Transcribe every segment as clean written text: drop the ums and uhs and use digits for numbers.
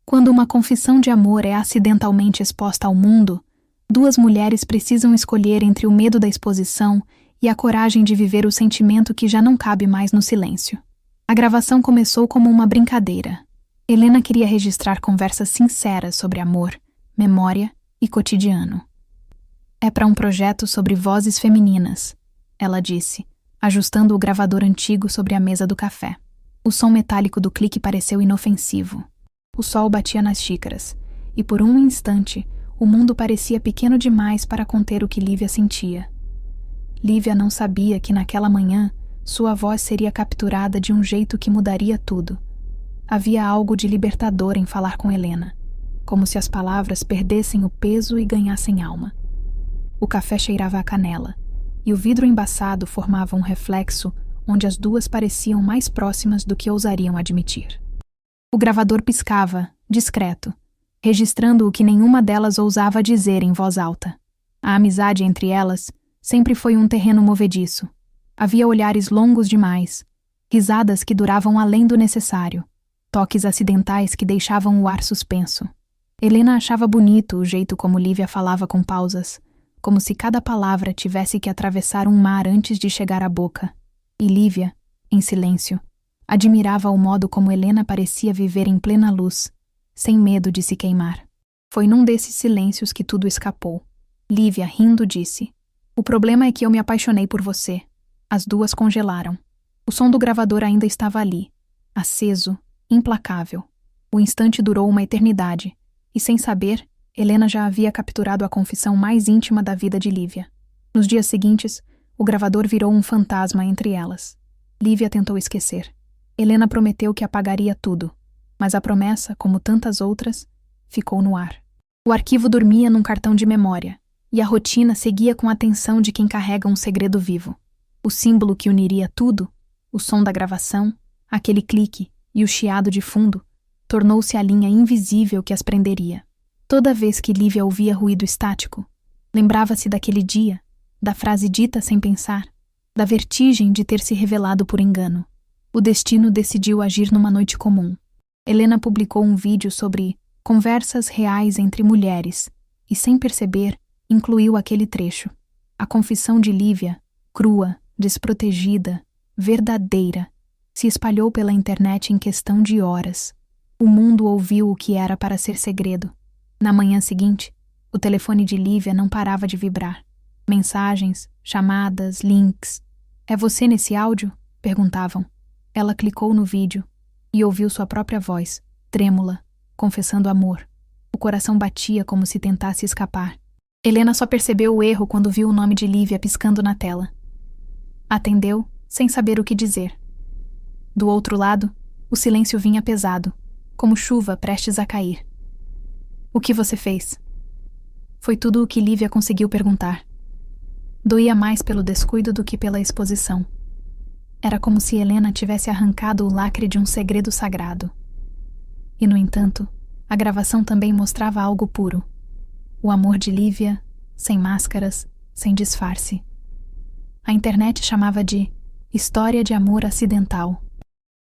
Quando uma confissão de amor é acidentalmente exposta ao mundo, duas mulheres precisam escolher entre o medo da exposição e a coragem de viver o sentimento que já não cabe mais no silêncio. A gravação começou como uma brincadeira. Helena queria registrar conversas sinceras sobre amor, memória e cotidiano. É para um projeto sobre vozes femininas, ela disse, ajustando o gravador antigo sobre a mesa do café. O som metálico do clique pareceu inofensivo. O sol batia nas xícaras, e por um instante, o mundo parecia pequeno demais para conter o que Lívia sentia. Lívia não sabia que naquela manhã sua voz seria capturada de um jeito que mudaria tudo. Havia algo de libertador em falar com Helena, como se as palavras perdessem o peso e ganhassem alma. O café cheirava a canela, e o vidro embaçado formava um reflexo onde as duas pareciam mais próximas do que ousariam admitir. O gravador piscava, discreto, registrando o que nenhuma delas ousava dizer em voz alta. A amizade entre elas sempre foi um terreno movediço. Havia olhares longos demais, risadas que duravam além do necessário, toques acidentais que deixavam o ar suspenso. Helena achava bonito o jeito como Lívia falava com pausas, como se cada palavra tivesse que atravessar um mar antes de chegar à boca. E Lívia, em silêncio, admirava o modo como Helena parecia viver em plena luz, sem medo de se queimar. Foi num desses silêncios que tudo escapou. Lívia, rindo, disse: "O problema é que eu me apaixonei por você." As duas congelaram. O som do gravador ainda estava ali, aceso, implacável. O instante durou uma eternidade, e sem saber, Helena já havia capturado a confissão mais íntima da vida de Lívia. Nos dias seguintes, o gravador virou um fantasma entre elas. Lívia tentou esquecer. Helena prometeu que apagaria tudo, mas a promessa, como tantas outras, ficou no ar. O arquivo dormia num cartão de memória, e a rotina seguia com a atenção de quem carrega um segredo vivo. O símbolo que uniria tudo, o som da gravação, aquele clique e o chiado de fundo, tornou-se a linha invisível que as prenderia. Toda vez que Lívia ouvia ruído estático, lembrava-se daquele dia, da frase dita sem pensar, da vertigem de ter se revelado por engano. O destino decidiu agir numa noite comum. Helena publicou um vídeo sobre conversas reais entre mulheres e, sem perceber, incluiu aquele trecho. A confissão de Lívia, crua, desprotegida, verdadeira, se espalhou pela internet em questão de horas. O mundo ouviu o que era para ser segredo. Na manhã seguinte, o telefone de Lívia não parava de vibrar. Mensagens, chamadas, links. "É você nesse áudio?" perguntavam. Ela clicou no vídeo e ouviu sua própria voz, trêmula, confessando amor. O coração batia como se tentasse escapar. Helena só percebeu o erro quando viu o nome de Lívia piscando na tela. Atendeu, sem saber o que dizer. Do outro lado, o silêncio vinha pesado, como chuva prestes a cair. "O que você fez?" Foi tudo o que Lívia conseguiu perguntar. Doía mais pelo descuido do que pela exposição. Era como se Helena tivesse arrancado o lacre de um segredo sagrado. E, no entanto, a gravação também mostrava algo puro. O amor de Lívia, sem máscaras, sem disfarce. A internet chamava de história de amor acidental.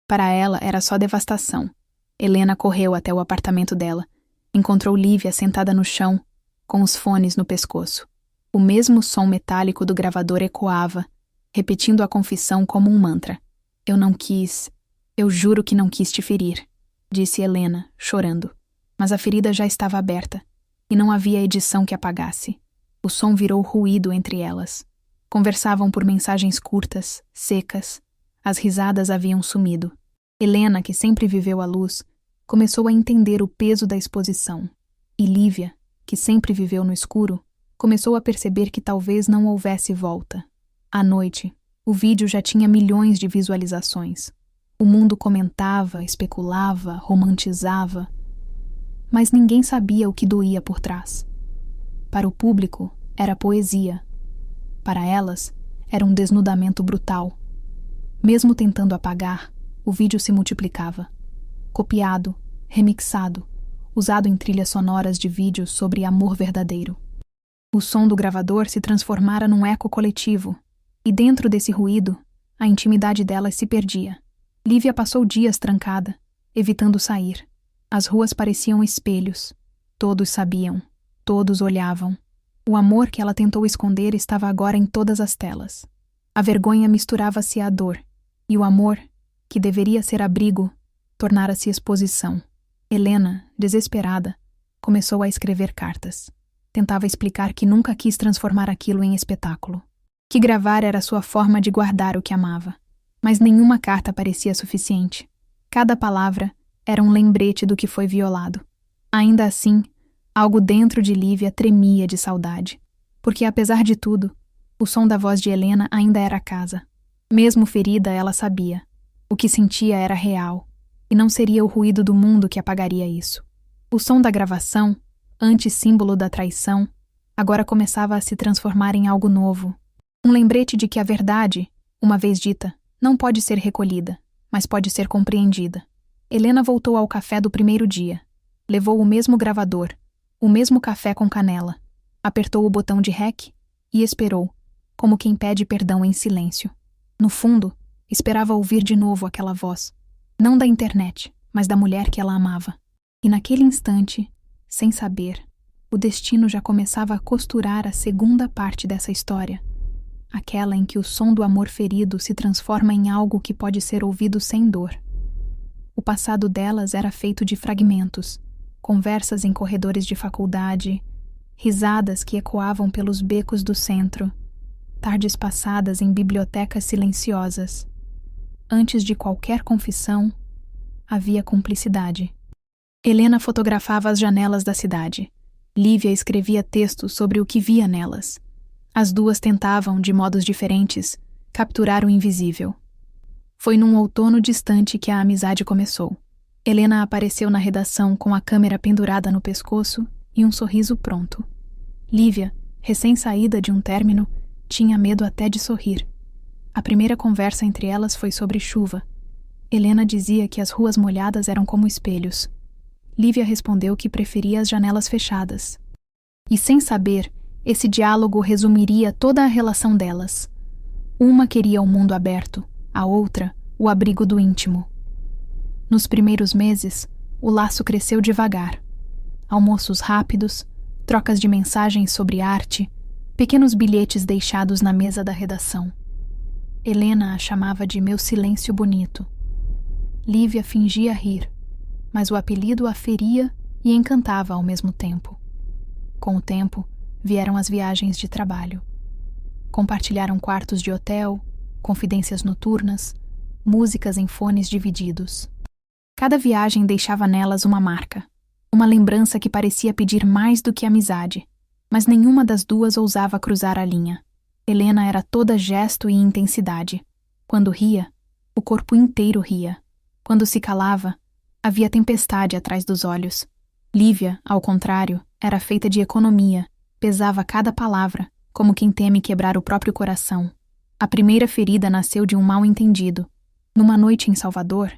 Para ela era só devastação. Helena correu até o apartamento dela. Encontrou Lívia sentada no chão, com os fones no pescoço. O mesmo som metálico do gravador ecoava, repetindo a confissão como um mantra. Eu juro que não quis te ferir", disse Helena, chorando. Mas a ferida já estava aberta, e não havia edição que apagasse. O som virou ruído entre elas. Conversavam por mensagens curtas, secas. As risadas haviam sumido. Helena, que sempre viveu à luz, começou a entender o peso da exposição. E Lívia, que sempre viveu no escuro, começou a perceber que talvez não houvesse volta. À noite, o vídeo já tinha milhões de visualizações. O mundo comentava, especulava, romantizava, mas ninguém sabia o que doía por trás. Para o público, era poesia. Para elas, era um desnudamento brutal. Mesmo tentando apagar, o vídeo se multiplicava. Copiado, remixado, usado em trilhas sonoras de vídeos sobre amor verdadeiro. O som do gravador se transformara num eco coletivo, e dentro desse ruído, a intimidade delas se perdia. Lívia passou dias trancada, evitando sair. As ruas pareciam espelhos. Todos sabiam. Todos olhavam. O amor que ela tentou esconder estava agora em todas as telas. A vergonha misturava-se à dor, e o amor, que deveria ser abrigo, tornara-se exposição. Helena, desesperada, começou a escrever cartas. Tentava explicar que nunca quis transformar aquilo em espetáculo. Que gravar era sua forma de guardar o que amava. Mas nenhuma carta parecia suficiente. Cada palavra era um lembrete do que foi violado. Ainda assim, algo dentro de Lívia tremia de saudade. Porque, apesar de tudo, o som da voz de Helena ainda era casa. Mesmo ferida, ela sabia. O que sentia era real, e não seria o ruído do mundo que apagaria isso. O som da gravação, antes símbolo da traição, agora começava a se transformar em algo novo. Um lembrete de que a verdade, uma vez dita, não pode ser recolhida, mas pode ser compreendida. Helena voltou ao café do primeiro dia. Levou o mesmo gravador, o mesmo café com canela. Apertou o botão de REC e esperou, como quem pede perdão em silêncio. No fundo, esperava ouvir de novo aquela voz, não da internet, mas da mulher que ela amava. E naquele instante, sem saber, o destino já começava a costurar a segunda parte dessa história, aquela em que o som do amor ferido se transforma em algo que pode ser ouvido sem dor. O passado delas era feito de fragmentos, conversas em corredores de faculdade, risadas que ecoavam pelos becos do centro, tardes passadas em bibliotecas silenciosas. Antes de qualquer confissão, havia cumplicidade. Helena fotografava as janelas da cidade. Lívia escrevia textos sobre o que via nelas. As duas tentavam, de modos diferentes, capturar o invisível. Foi num outono distante que a amizade começou. Helena apareceu na redação com a câmera pendurada no pescoço e um sorriso pronto. Lívia, recém-saída de um término, tinha medo até de sorrir. A primeira conversa entre elas foi sobre chuva. Helena dizia que as ruas molhadas eram como espelhos. Lívia respondeu que preferia as janelas fechadas. E sem saber, esse diálogo resumiria toda a relação delas. Uma queria o mundo aberto, a outra, o abrigo do íntimo. Nos primeiros meses, o laço cresceu devagar. Almoços rápidos, trocas de mensagens sobre arte, pequenos bilhetes deixados na mesa da redação. Helena a chamava de meu silêncio bonito. Lívia fingia rir, mas o apelido a feria e encantava ao mesmo tempo. Com o tempo, vieram as viagens de trabalho. Compartilharam quartos de hotel, confidências noturnas, músicas em fones divididos. Cada viagem deixava nelas uma marca, uma lembrança que parecia pedir mais do que amizade, mas nenhuma das duas ousava cruzar a linha. Helena era toda gesto e intensidade. Quando ria, o corpo inteiro ria. Quando se calava, havia tempestade atrás dos olhos. Lívia, ao contrário, era feita de economia, pesava cada palavra, como quem teme quebrar o próprio coração. A primeira ferida nasceu de um mal-entendido. Numa noite em Salvador,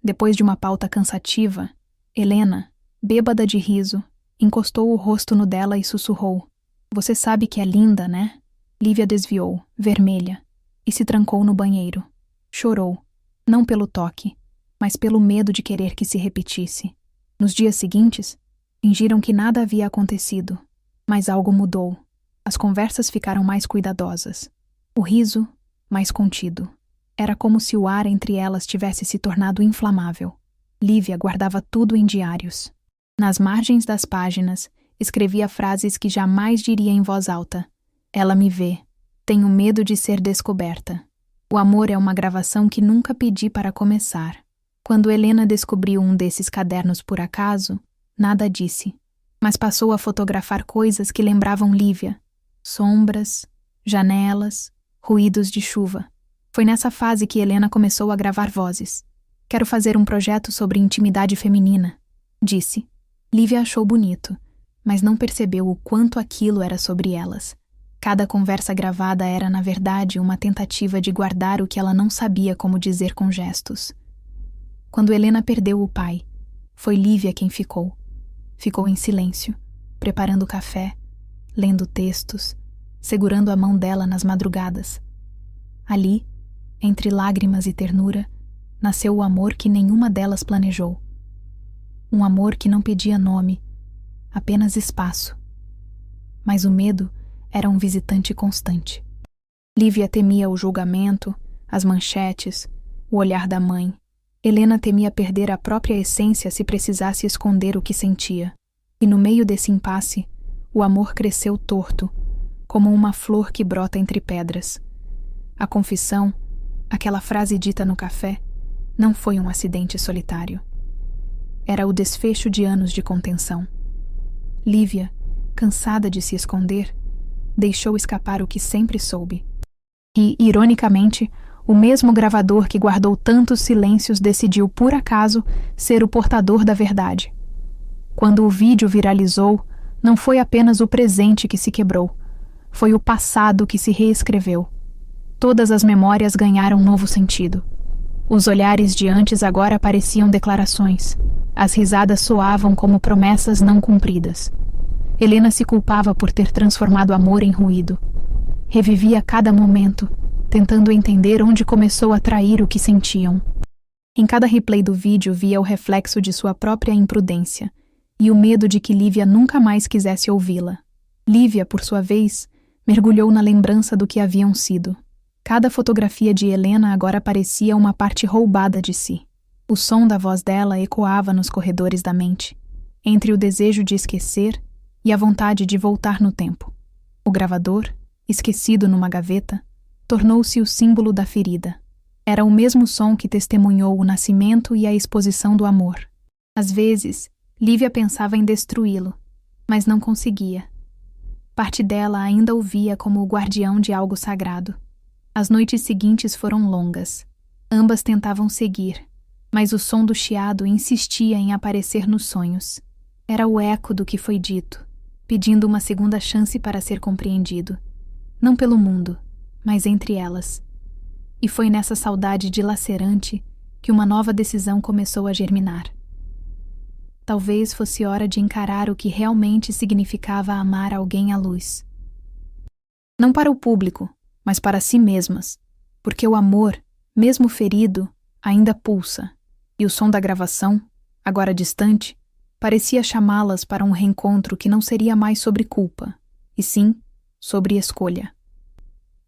depois de uma pauta cansativa, Helena, bêbada de riso, encostou o rosto no dela e sussurrou: "Você sabe que é linda, né?" Lívia desviou, vermelha, e se trancou no banheiro. Chorou, não pelo toque, mas pelo medo de querer que se repetisse. Nos dias seguintes, fingiram que nada havia acontecido, mas algo mudou. As conversas ficaram mais cuidadosas. O riso, mais contido. Era como se o ar entre elas tivesse se tornado inflamável. Lívia guardava tudo em diários. Nas margens das páginas, escrevia frases que jamais diria em voz alta. Ela me vê. Tenho medo de ser descoberta. O amor é uma gravação que nunca pedi para começar. Quando Helena descobriu um desses cadernos por acaso, nada disse, mas passou a fotografar coisas que lembravam Lívia. Sombras, janelas, ruídos de chuva. Foi nessa fase que Helena começou a gravar vozes. Quero fazer um projeto sobre intimidade feminina, disse. Lívia achou bonito, mas não percebeu o quanto aquilo era sobre elas. Cada conversa gravada era, na verdade, uma tentativa de guardar o que ela não sabia como dizer com gestos. Quando Helena perdeu o pai, foi Lívia quem ficou. Ficou em silêncio, preparando café, lendo textos, segurando a mão dela nas madrugadas. Ali, entre lágrimas e ternura, nasceu o amor que nenhuma delas planejou. Um amor que não pedia nome, apenas espaço. Mas o medo era um visitante constante. Lívia temia o julgamento, as manchetes, o olhar da mãe. Helena temia perder a própria essência se precisasse esconder o que sentia. E no meio desse impasse, o amor cresceu torto, como uma flor que brota entre pedras. A confissão, aquela frase dita no café, não foi um acidente solitário. Era o desfecho de anos de contenção. Lívia, cansada de se esconder, deixou escapar o que sempre soube. E, ironicamente, o mesmo gravador que guardou tantos silêncios decidiu, por acaso, ser o portador da verdade. Quando o vídeo viralizou, não foi apenas o presente que se quebrou, foi o passado que se reescreveu. Todas as memórias ganharam novo sentido. Os olhares de antes agora pareciam declarações. As risadas soavam como promessas não cumpridas. Helena se culpava por ter transformado amor em ruído. Revivia cada momento, tentando entender onde começou a trair o que sentiam. Em cada replay do vídeo via o reflexo de sua própria imprudência e o medo de que Lívia nunca mais quisesse ouvi-la. Lívia, por sua vez, mergulhou na lembrança do que haviam sido. Cada fotografia de Helena agora parecia uma parte roubada de si. O som da voz dela ecoava nos corredores da mente, entre o desejo de esquecer e a vontade de voltar no tempo. O gravador, esquecido numa gaveta, tornou-se o símbolo da ferida. Era o mesmo som que testemunhou o nascimento e a exposição do amor. Às vezes, Lívia pensava em destruí-lo, mas não conseguia. Parte dela ainda o via como o guardião de algo sagrado. As noites seguintes foram longas. Ambas tentavam seguir, mas o som do chiado insistia em aparecer nos sonhos. Era o eco do que foi dito, pedindo uma segunda chance para ser compreendido. Não pelo mundo, mas entre elas. E foi nessa saudade dilacerante que uma nova decisão começou a germinar. Talvez fosse hora de encarar o que realmente significava amar alguém à luz. Não para o público, mas para si mesmas, porque o amor, mesmo ferido, ainda pulsa, e o som da gravação, agora distante, parecia chamá-las para um reencontro que não seria mais sobre culpa, e sim sobre escolha.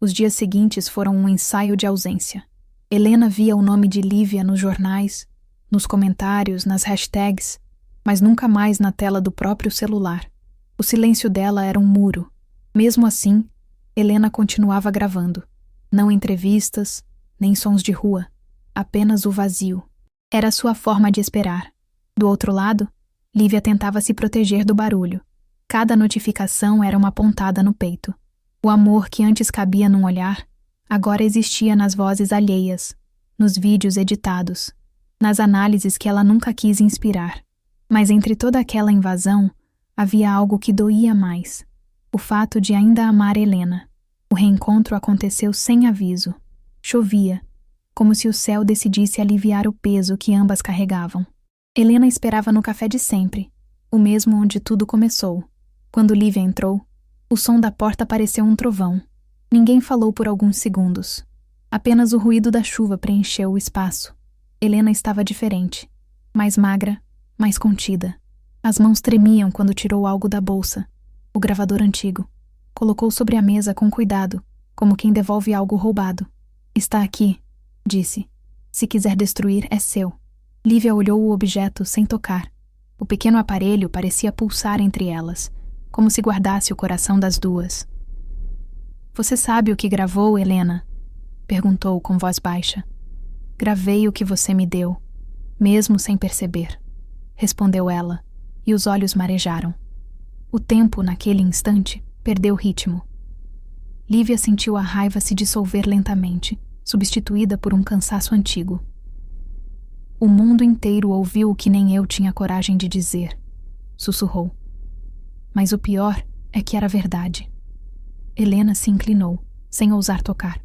Os dias seguintes foram um ensaio de ausência. Helena via o nome de Lívia nos jornais, nos comentários, nas hashtags, mas nunca mais na tela do próprio celular. O silêncio dela era um muro. Mesmo assim, Helena continuava gravando. Não entrevistas, nem sons de rua, apenas o vazio. Era sua forma de esperar. Do outro lado, Lívia tentava se proteger do barulho. Cada notificação era uma pontada no peito. O amor que antes cabia num olhar, agora existia nas vozes alheias, nos vídeos editados, nas análises que ela nunca quis inspirar. Mas entre toda aquela invasão, havia algo que doía mais. O fato de ainda amar Helena. O reencontro aconteceu sem aviso. Chovia, como se o céu decidisse aliviar o peso que ambas carregavam. Helena esperava no café de sempre, o mesmo onde tudo começou. Quando Lívia entrou, o som da porta pareceu um trovão. Ninguém falou por alguns segundos. Apenas o ruído da chuva preencheu o espaço. Helena estava diferente, mais magra, mais contida. As mãos tremiam quando tirou algo da bolsa, o gravador antigo. Colocou sobre a mesa com cuidado, como quem devolve algo roubado. Está aqui, disse. Se quiser destruir, é seu. Lívia olhou o objeto sem tocar. O pequeno aparelho parecia pulsar entre elas, como se guardasse o coração das duas. Você sabe o que gravou, Helena? Perguntou com voz baixa. Gravei o que você me deu, mesmo sem perceber. Respondeu ela, e os olhos marejaram. O tempo, naquele instante, perdeu o ritmo. Lívia sentiu a raiva se dissolver lentamente, substituída por um cansaço antigo. O mundo inteiro ouviu o que nem eu tinha coragem de dizer, sussurrou. Mas o pior é que era verdade. Helena se inclinou, sem ousar tocar.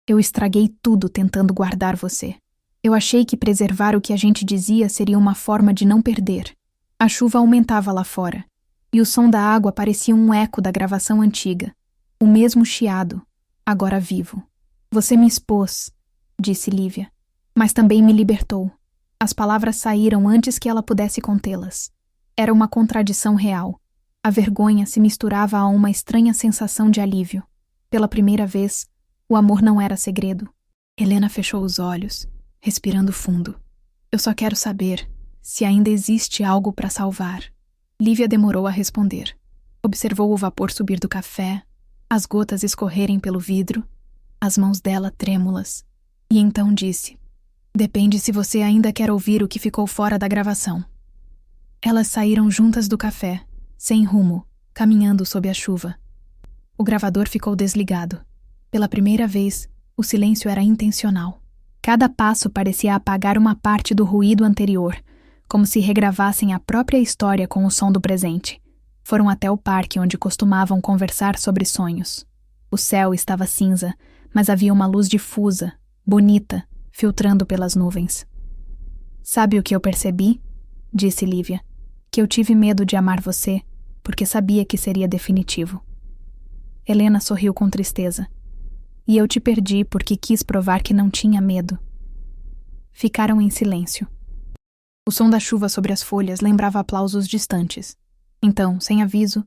Eu estraguei tudo tentando guardar você. Eu achei que preservar o que a gente dizia seria uma forma de não perder. A chuva aumentava lá fora, e o som da água parecia um eco da gravação antiga. O mesmo chiado, agora vivo. Você me expôs, disse Lívia, mas também me libertou. As palavras saíram antes que ela pudesse contê-las. Era uma contradição real. A vergonha se misturava a uma estranha sensação de alívio. Pela primeira vez, o amor não era segredo. Helena fechou os olhos, respirando fundo. Eu só quero saber se ainda existe algo para salvar. Lívia demorou a responder. Observou o vapor subir do café, as gotas escorrerem pelo vidro, as mãos dela trêmulas. E então disse: depende se você ainda quer ouvir o que ficou fora da gravação. Elas saíram juntas do café, sem rumo, caminhando sob a chuva. O gravador ficou desligado. Pela primeira vez, o silêncio era intencional. Cada passo parecia apagar uma parte do ruído anterior, como se regravassem a própria história com o som do presente. Foram até o parque onde costumavam conversar sobre sonhos. O céu estava cinza, mas havia uma luz difusa, bonita, filtrando pelas nuvens. Sabe o que eu percebi? Disse Lívia. Que eu tive medo de amar você, porque sabia que seria definitivo. Helena sorriu com tristeza. E eu te perdi porque quis provar que não tinha medo. Ficaram em silêncio. O som da chuva sobre as folhas lembrava aplausos distantes. Então, sem aviso,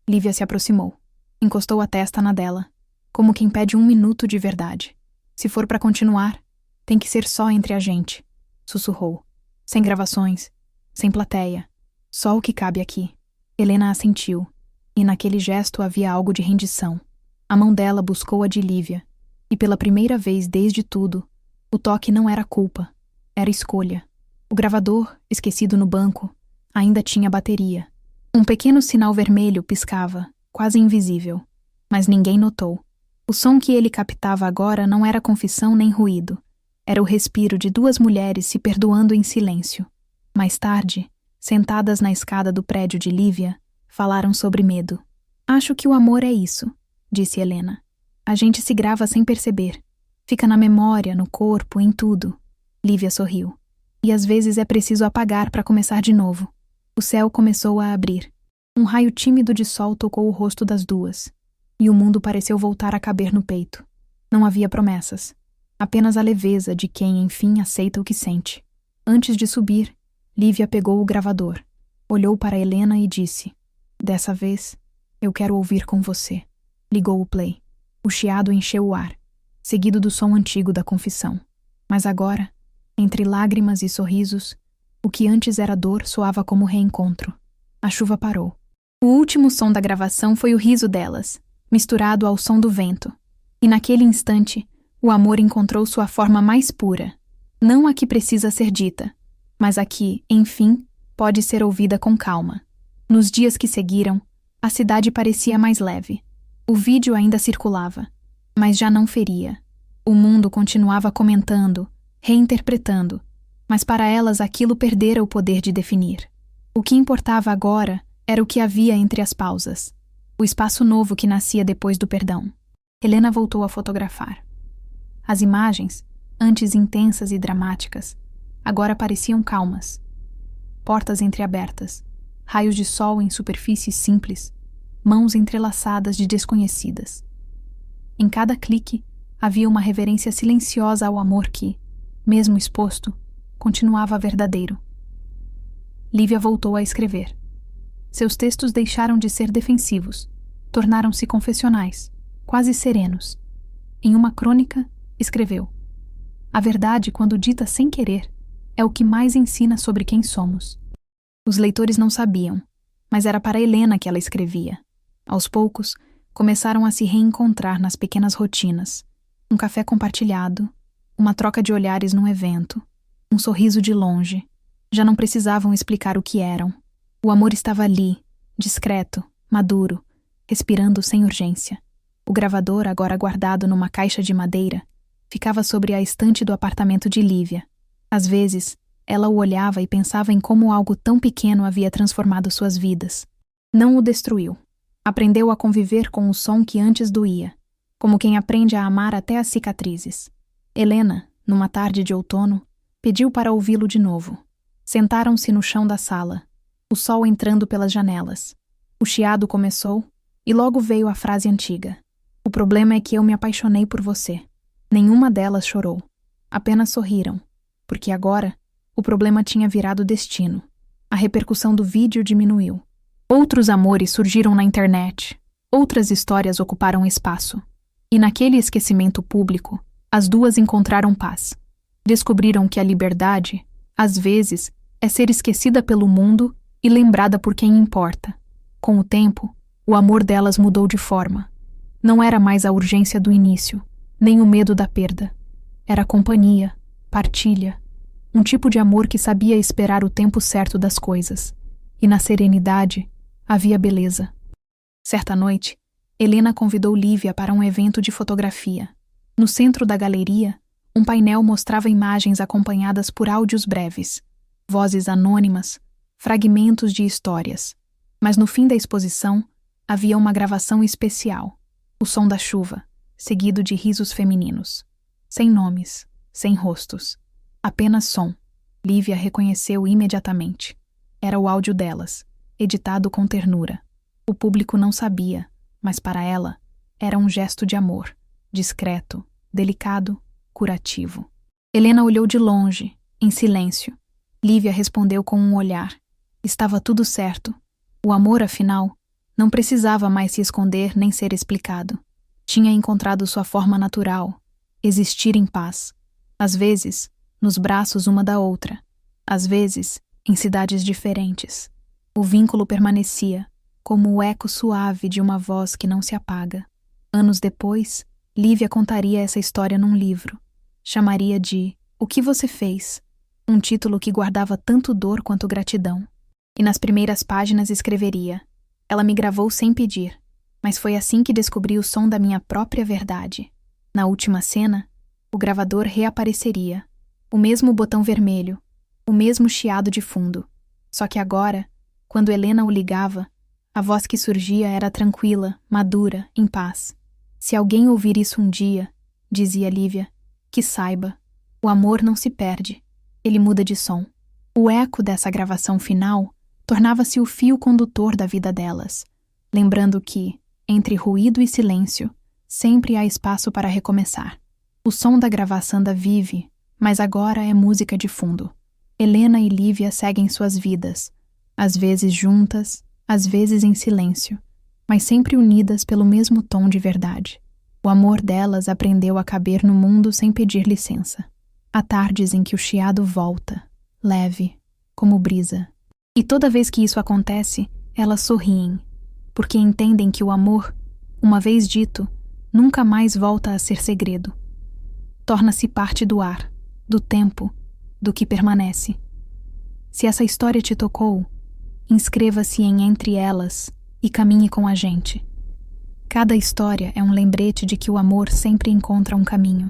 Lívia se aproximou. Encostou a testa na dela, como quem pede 1 minuto de verdade. Se for para continuar, tem que ser só entre a gente, sussurrou. Sem gravações, sem plateia, só o que cabe aqui. Helena assentiu, e naquele gesto havia algo de rendição. A mão dela buscou a de Lívia, e pela primeira vez desde tudo, o toque não era culpa, era escolha. O gravador, esquecido no banco, ainda tinha bateria. Um pequeno sinal vermelho piscava, quase invisível, mas ninguém notou. O som que ele captava agora não era confissão nem ruído. Era o respiro de 2 mulheres se perdoando em silêncio. Mais tarde, sentadas na escada do prédio de Lívia, falaram sobre medo. Acho que o amor é isso, disse Helena. A gente se grava sem perceber. Fica na memória, no corpo, em tudo. Lívia sorriu. E às vezes é preciso apagar para começar de novo. O céu começou a abrir. Um raio tímido de sol tocou o rosto das duas. E o mundo pareceu voltar a caber no peito. Não havia promessas. Apenas a leveza de quem, enfim, aceita o que sente. Antes de subir, Lívia pegou o gravador. Olhou para Helena e disse: dessa vez, eu quero ouvir com você. Ligou o play. O chiado encheu o ar, seguido do som antigo da confissão. Mas agora, entre lágrimas e sorrisos, o que antes era dor soava como reencontro. A chuva parou. O último som da gravação foi o riso delas, misturado ao som do vento. E naquele instante, o amor encontrou sua forma mais pura. Não a que precisa ser dita, mas a que, enfim, pode ser ouvida com calma. Nos dias que seguiram, a cidade parecia mais leve. O vídeo ainda circulava, mas já não feria. O mundo continuava comentando, reinterpretando, mas para elas aquilo perdera o poder de definir. O que importava agora era o que havia entre as pausas, o espaço novo que nascia depois do perdão. Helena voltou a fotografar. As imagens, antes intensas e dramáticas, agora pareciam calmas. Portas entreabertas, raios de sol em superfícies simples, mãos entrelaçadas de desconhecidas. Em cada clique havia uma reverência silenciosa ao amor que, mesmo exposto, continuava verdadeiro. Lívia voltou a escrever. Seus textos deixaram de ser defensivos, tornaram-se confessionais, quase serenos. Em uma crônica, escreveu: a verdade, quando dita sem querer, é o que mais ensina sobre quem somos. Os leitores não sabiam, mas era para Helena que ela escrevia. Aos poucos, começaram a se reencontrar nas pequenas rotinas. Um café compartilhado, uma troca de olhares num evento, um sorriso de longe. Já não precisavam explicar o que eram. O amor estava ali, discreto, maduro, respirando sem urgência. O gravador, agora guardado numa caixa de madeira, ficava sobre a estante do apartamento de Lívia. Às vezes, ela o olhava e pensava em como algo tão pequeno havia transformado suas vidas. Não o destruiu. Aprendeu a conviver com o som que antes doía, como quem aprende a amar até as cicatrizes. Helena, numa tarde de outono, pediu para ouvi-lo de novo. Sentaram-se no chão da sala, o sol entrando pelas janelas. O chiado começou, e logo veio a frase antiga. O problema é que eu me apaixonei por você. Nenhuma delas chorou. Apenas sorriram, porque agora O problema tinha virado destino. A repercussão do vídeo diminuiu. Outros amores surgiram na internet. Outras histórias ocuparam espaço. E naquele esquecimento público, as duas encontraram paz. Descobriram que a liberdade, às vezes, é ser esquecida pelo mundo e lembrada por quem importa. Com o tempo, o amor delas mudou de forma. Não era mais a urgência do início, nem o medo da perda. Era companhia, partilha, um tipo de amor que sabia esperar o tempo certo das coisas. E na serenidade havia beleza. Certa noite, Helena convidou Lívia para um evento de fotografia. No centro da galeria, um painel mostrava imagens acompanhadas por áudios breves, vozes anônimas, fragmentos de histórias. Mas no fim da exposição, havia uma gravação especial, o som da chuva, seguido de risos femininos. Sem nomes, sem rostos, apenas som. Lívia reconheceu imediatamente. Era o áudio delas, editado com ternura. O público não sabia, mas para ela, era um gesto de amor, discreto, delicado, curativo. Helena olhou de longe, em silêncio. Lívia respondeu com um olhar. Estava tudo certo. O amor, afinal, não precisava mais se esconder nem ser explicado. Tinha encontrado sua forma natural, existir em paz. Às vezes, nos braços uma da outra. Às vezes, em cidades diferentes. O vínculo permanecia, como o eco suave de uma voz que não se apaga. Anos depois, Lívia contaria essa história num livro. Chamaria de O que você fez? Um título que guardava tanto dor quanto gratidão. E nas primeiras páginas escreveria: Ela me gravou sem pedir, mas foi assim que descobri o som da minha própria verdade. Na última cena, o gravador reapareceria. O mesmo botão vermelho, o mesmo chiado de fundo. Só que agora, quando Helena o ligava, a voz que surgia era tranquila, madura, em paz. Se alguém ouvir isso um dia, dizia Lívia, que saiba, o amor não se perde, ele muda de som. O eco dessa gravação final tornava-se o fio condutor da vida delas, lembrando que, entre ruído e silêncio, sempre há espaço para recomeçar. O som da gravação ainda vive, mas agora é música de fundo. Helena e Lívia seguem suas vidas, às vezes juntas, às vezes em silêncio, mas sempre unidas pelo mesmo tom de verdade. O amor delas aprendeu a caber no mundo sem pedir licença. Há tardes em que o chiado volta, leve, como brisa. E toda vez que isso acontece, elas sorriem, porque entendem que o amor, uma vez dito, nunca mais volta a ser segredo. Torna-se parte do ar, do tempo, do que permanece. Se essa história te tocou, inscreva-se em Entre Elas e caminhe com a gente. Cada história é um lembrete de que o amor sempre encontra um caminho.